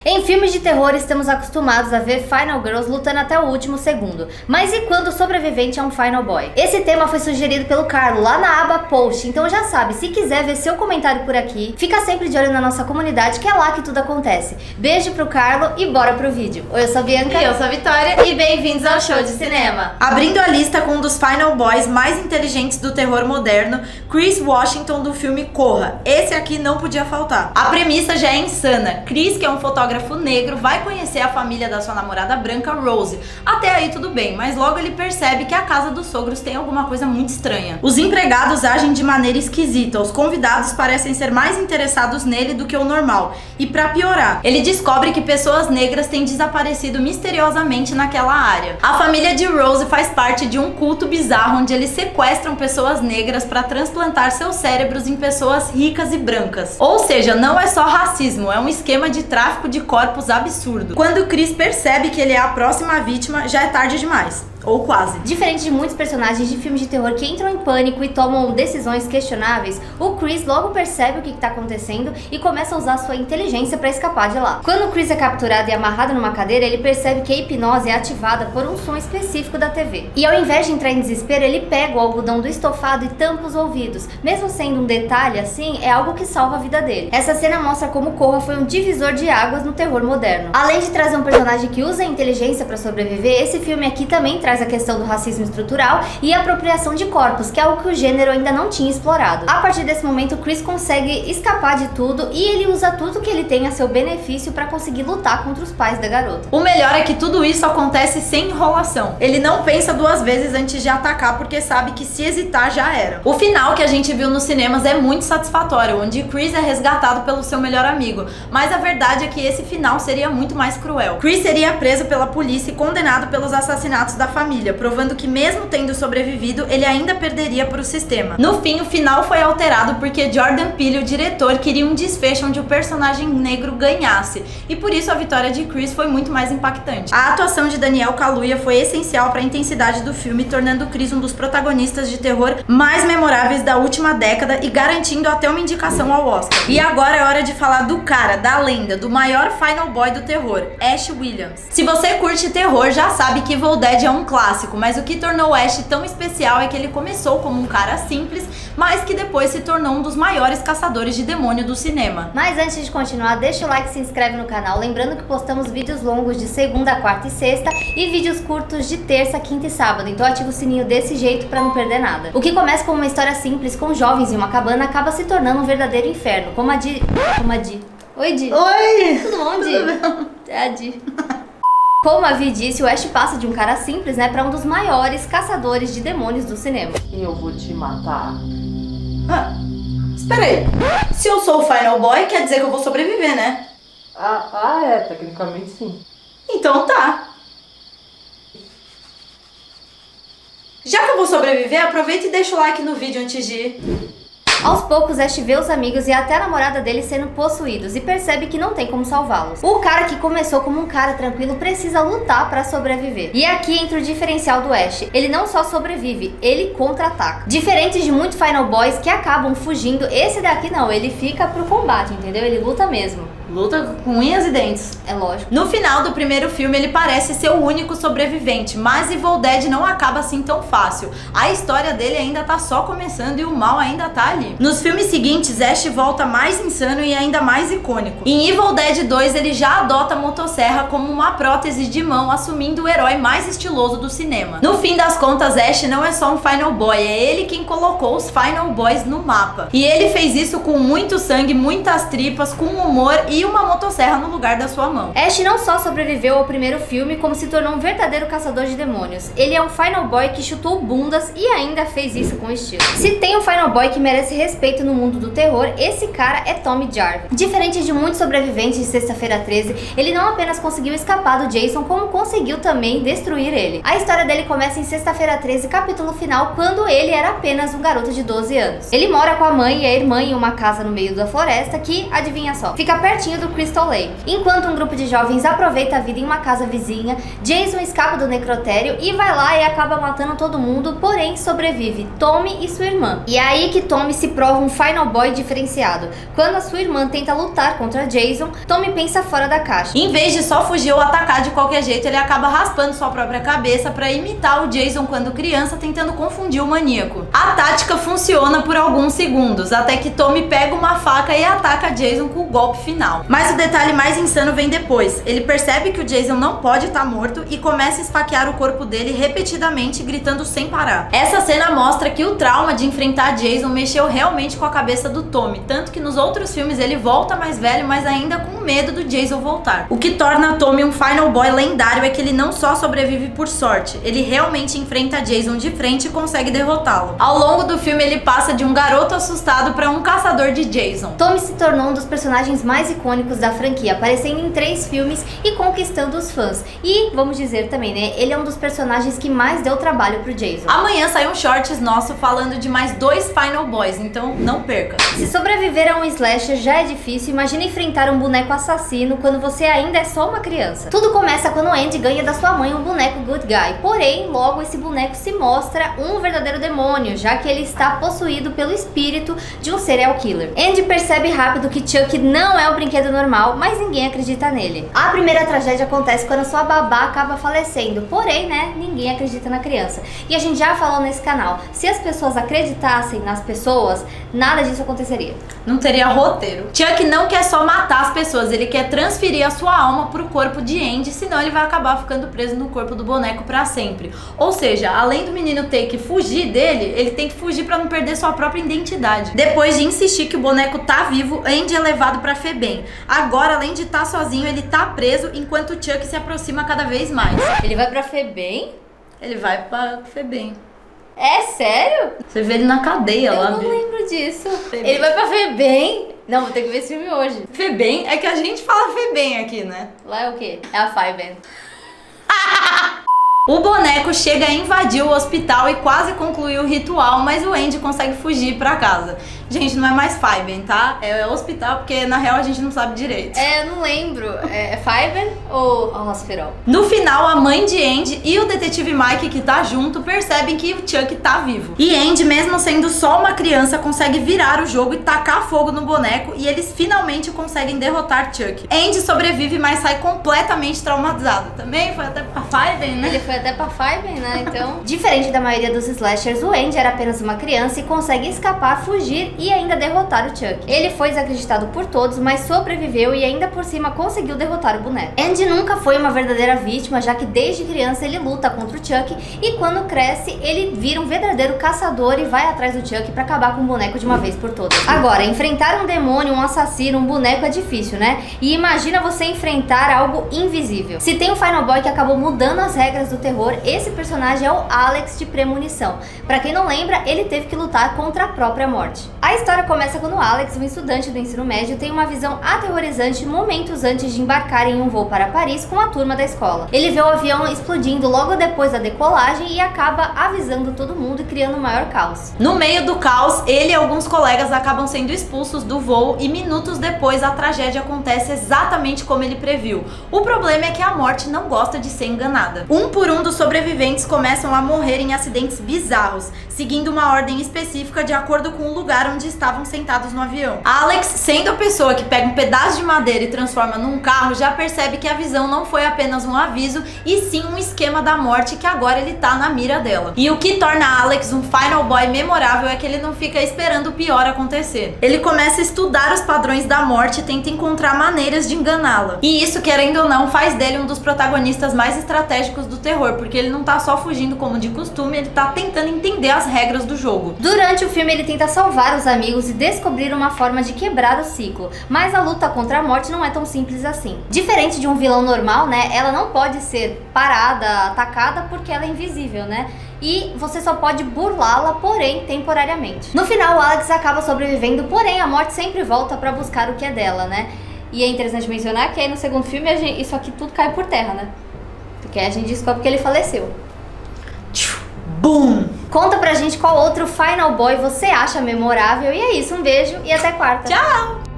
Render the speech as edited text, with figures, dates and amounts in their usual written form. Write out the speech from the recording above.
Em filmes de terror, estamos acostumados a ver Final Girls lutando até o último segundo. Mas e quando o sobrevivente é um Final Boy? Esse tema foi sugerido pelo Carlo lá na aba Post, então já sabe, se quiser ver seu comentário por aqui, fica sempre de olho na nossa comunidade, que é lá que tudo acontece. Beijo pro Carlo e bora pro vídeo. Oi, eu sou a Bianca. E eu sou a Vitória. E bem-vindos ao Show de Cinema. Abrindo a lista com um dos Final Boys mais inteligentes do terror moderno, Chris Washington do filme Corra. Esse aqui não podia faltar. A premissa já é insana. Chris, que é um fotógrafo negro, vai conhecer a família da sua namorada branca, Rose. Até aí tudo bem, mas logo ele percebe que a casa dos sogros tem alguma coisa muito estranha. Os empregados agem de maneira esquisita, os convidados parecem ser mais interessados nele do que o normal. E pra piorar, ele descobre que pessoas negras têm desaparecido misteriosamente naquela área. A família de Rose faz parte de um culto bizarro onde eles sequestram pessoas negras para transplantar seus cérebros em pessoas ricas e brancas. Ou seja, não é só racismo, é um esquema de tráfico de corpos absurdo. Quando Chris percebe que ele é a próxima vítima, já é tarde demais. Ou quase. Diferente de muitos personagens de filmes de terror que entram em pânico e tomam decisões questionáveis, o Chris logo percebe o que está acontecendo e começa a usar sua inteligência para escapar de lá. Quando o Chris é capturado e amarrado numa cadeira, ele percebe que a hipnose é ativada por um som específico da TV. E ao invés de entrar em desespero, ele pega o algodão do estofado e tampa os ouvidos. Mesmo sendo um detalhe assim, é algo que salva a vida dele. Essa cena mostra como Corra foi um divisor de águas no terror moderno. Além de trazer um personagem que usa a inteligência para sobreviver, esse filme aqui também traz a questão do racismo estrutural e a apropriação de corpos, que é algo que o gênero ainda não tinha explorado. A partir desse momento, Chris consegue escapar de tudo e ele usa tudo que ele tem a seu benefício para conseguir lutar contra os pais da garota. O melhor é que tudo isso acontece sem enrolação. Ele não pensa duas vezes antes de atacar porque sabe que se hesitar já era. O final que a gente viu nos cinemas é muito satisfatório, onde Chris é resgatado pelo seu melhor amigo, mas a verdade é que esse final seria muito mais cruel. Chris seria preso pela polícia e condenado pelos assassinatos da família, provando que mesmo tendo sobrevivido, ele ainda perderia para o sistema. No fim, o final foi alterado porque Jordan Peele, o diretor, queria um desfecho onde o personagem negro ganhasse, e por isso a vitória de Chris foi muito mais impactante. A atuação de Daniel Kaluuya foi essencial para a intensidade do filme, tornando Chris um dos protagonistas de terror mais memoráveis da última década e garantindo até uma indicação ao Oscar. E agora é hora de falar do cara, da lenda, do maior Final Boy do terror, Ash Williams. Se você curte terror, já sabe que Evil Dead é um clássico, mas o que tornou Ash tão especial é que ele começou como um cara simples, mas que depois se tornou um dos maiores caçadores de demônio do cinema. Mas antes de continuar, deixa o like e se inscreve no canal, lembrando que postamos vídeos longos de segunda, quarta e sexta e vídeos curtos de terça, quinta e sábado, então ativa o sininho desse jeito pra não perder nada. O que começa como uma história simples com jovens em uma cabana acaba se tornando um verdadeiro inferno, como a Di... Oi, Di. Oi! Tudo bom, Di? É a Di. Como a Vi disse, o Ash passa de um cara simples, né, pra um dos maiores caçadores de demônios do cinema. Eu vou te matar. Espera aí. Se eu sou o Final Boy, quer dizer que eu vou sobreviver, né? Tecnicamente sim. Então tá. Já que eu vou sobreviver, aproveita e deixa o like no vídeo antes de ir. Aos poucos, Ash vê os amigos e até a namorada dele sendo possuídos e percebe que não tem como salvá-los. O cara que começou como um cara tranquilo precisa lutar pra sobreviver. E aqui entra o diferencial do Ash. Ele não só sobrevive, ele contra-ataca. Diferente de muitos Final Boys que acabam fugindo, esse daqui não, ele fica pro combate, entendeu? Ele luta mesmo. Luta com unhas e dentes. É lógico. No final do primeiro filme, ele parece ser o único sobrevivente, mas Evil Dead não acaba assim tão fácil. A história dele ainda tá só começando e o mal ainda tá ali. Nos filmes seguintes, Ash volta mais insano e ainda mais icônico. Em Evil Dead 2, ele já adota a motosserra como uma prótese de mão, assumindo o herói mais estiloso do cinema. No fim das contas, Ash não é só um Final Boy, é ele quem colocou os Final Boys no mapa. E ele fez isso com muito sangue, muitas tripas, com humor e uma motosserra no lugar da sua mão. Ash não só sobreviveu ao primeiro filme, como se tornou um verdadeiro caçador de demônios. Ele é um Final Boy que chutou bundas e ainda fez isso com estilo. Se tem um Final Boy que merece respeito no mundo do terror, esse cara é Tommy Jarvis. Diferente de muitos sobreviventes de Sexta-feira 13, ele não apenas conseguiu escapar do Jason, como conseguiu também destruir ele. A história dele começa em Sexta-feira 13, capítulo final, quando ele era apenas um garoto de 12 anos. Ele mora com a mãe e a irmã em uma casa no meio da floresta que, adivinha só, fica pertinho pertinho do Crystal Lake. Enquanto um grupo de jovens aproveita a vida em uma casa vizinha, Jason escapa do necrotério e vai lá e acaba matando todo mundo, porém sobrevive Tommy e sua irmã. E é aí que Tommy se prova um Final Boy diferenciado. Quando a sua irmã tenta lutar contra Jason, Tommy pensa fora da caixa. Em vez de só fugir ou atacar de qualquer jeito, ele acaba raspando sua própria cabeça pra imitar o Jason quando criança, tentando confundir o maníaco. A tática funciona por alguns segundos, até que Tommy pega uma faca e ataca Jason com o golpe final. Mas o detalhe mais insano vem depois. Ele percebe que o Jason não pode estar morto e começa a esfaquear o corpo dele repetidamente, gritando sem parar. Essa cena mostra que o trauma de enfrentar Jason mexeu realmente com a cabeça do Tommy, tanto que nos outros filmes ele volta mais velho, mas ainda com medo do Jason voltar. O que torna Tommy um Final Boy lendário é que ele não só sobrevive por sorte, ele realmente enfrenta Jason de frente e consegue derrotá-lo. Ao longo do filme ele passa de um garoto assustado para um caçador de Jason. Tommy se tornou um dos personagens mais icônicos da franquia, aparecendo em 3 filmes e conquistando os fãs. E, vamos dizer também, né, ele é um dos personagens que mais deu trabalho pro Jason. Amanhã sai um shorts nosso falando de mais 2 Final Boys, então não perca. Se sobreviver a um slasher já é difícil, imagina enfrentar um boneco assassino quando você ainda é só uma criança. Tudo começa quando Andy ganha da sua mãe um boneco good guy, porém, logo esse boneco se mostra um verdadeiro demônio, já que ele está possuído pelo espírito de um serial killer. Andy percebe rápido que Chuck não é um brinquedo normal, mas ninguém acredita nele. A primeira tragédia acontece quando sua babá acaba falecendo, porém, né, ninguém acredita na criança. E a gente já falou nesse canal, se as pessoas acreditassem nas pessoas, nada disso aconteceria. Não teria roteiro. Chuck não quer só matar as pessoas, ele quer transferir a sua alma pro corpo de Andy, senão ele vai acabar ficando preso no corpo do boneco pra sempre. Ou seja, além do menino ter que fugir dele, ele tem que fugir pra não perder sua própria identidade. Depois de insistir que o boneco tá vivo, Andy é levado pra Febem. Agora, além de estar sozinho, ele tá preso enquanto Chuck se aproxima cada vez mais. Ele vai pra Febem? Ele vai pra Febem. É sério? Você vê ele na cadeia lá. Eu não lembro disso. Febem. Ele vai pra Febem? Não, vou ter que ver esse filme hoje. Febem? É que a gente fala Febem aqui, né? Lá é o quê? É a Febem. O boneco chega a invadir o hospital e quase conclui o ritual, mas o Andy consegue fugir pra casa. Gente, não é mais Febem, tá? É hospital, porque na real a gente não sabe direito. É, eu não lembro. É Febem ou Hospital? No final, a mãe de Andy e o detetive Mike, que tá junto, percebem que o Chuck tá vivo. E Andy, mesmo sendo só uma criança, consegue virar o jogo e tacar fogo no boneco, e eles finalmente conseguem derrotar Chuck. Andy sobrevive, mas sai completamente traumatizado. Também foi até pra Febem, né? Ele foi até pra Febem, né? Então... Diferente da maioria dos slashers, o Andy era apenas uma criança e consegue escapar, fugir e ainda derrotar o Chuck. Ele foi desacreditado por todos, mas sobreviveu e ainda por cima conseguiu derrotar o boneco. Andy nunca foi uma verdadeira vítima, já que desde criança ele luta contra o Chuck e quando cresce ele vira um verdadeiro caçador e vai atrás do Chuck pra acabar com o boneco de uma vez por todas. Agora, enfrentar um demônio, um assassino, um boneco é difícil, né? E imagina você enfrentar algo invisível. Se tem um Final Boy que acabou mudando as regras do terror, esse personagem é o Alex de Premonição. Pra quem não lembra, ele teve que lutar contra a própria morte. A história começa quando Alex, um estudante do ensino médio, tem uma visão aterrorizante momentos antes de embarcar em um voo para Paris com a turma da escola. Ele vê o avião explodindo logo depois da decolagem e acaba avisando todo mundo e criando o maior caos. No meio do caos, ele e alguns colegas acabam sendo expulsos do voo e minutos depois a tragédia acontece exatamente como ele previu. O problema é que a morte não gosta de ser enganada. Um por um dos sobreviventes começam a morrer em acidentes bizarros, seguindo uma ordem específica de acordo com o lugar onde estavam sentados no avião. Alex, sendo a pessoa que pega um pedaço de madeira e transforma num carro, já percebe que a visão não foi apenas um aviso, e sim um esquema da morte que agora ele tá na mira dela. E o que torna Alex um Final Boy memorável é que ele não fica esperando o pior acontecer. Ele começa a estudar os padrões da morte e tenta encontrar maneiras de enganá-la. E isso, querendo ou não, faz dele um dos protagonistas mais estratégicos do terror, porque ele não tá só fugindo como de costume, ele tá tentando entender as regras do jogo. Durante o filme ele tenta salvar os amigos e descobrir uma forma de quebrar o ciclo, mas a luta contra a morte não é tão simples assim. Diferente de um vilão normal, né, ela não pode ser parada, atacada, porque ela é invisível, né? E você só pode burlá-la, porém temporariamente. No final, o Alex acaba sobrevivendo, porém a morte sempre volta pra buscar o que é dela, né? E é interessante mencionar que aí no segundo filme isso aqui tudo cai por terra, né? Porque a gente descobre que ele faleceu. Boom! Conta pra gente qual outro Final Boy você acha memorável. E é isso, um beijo e até quarta. Tchau!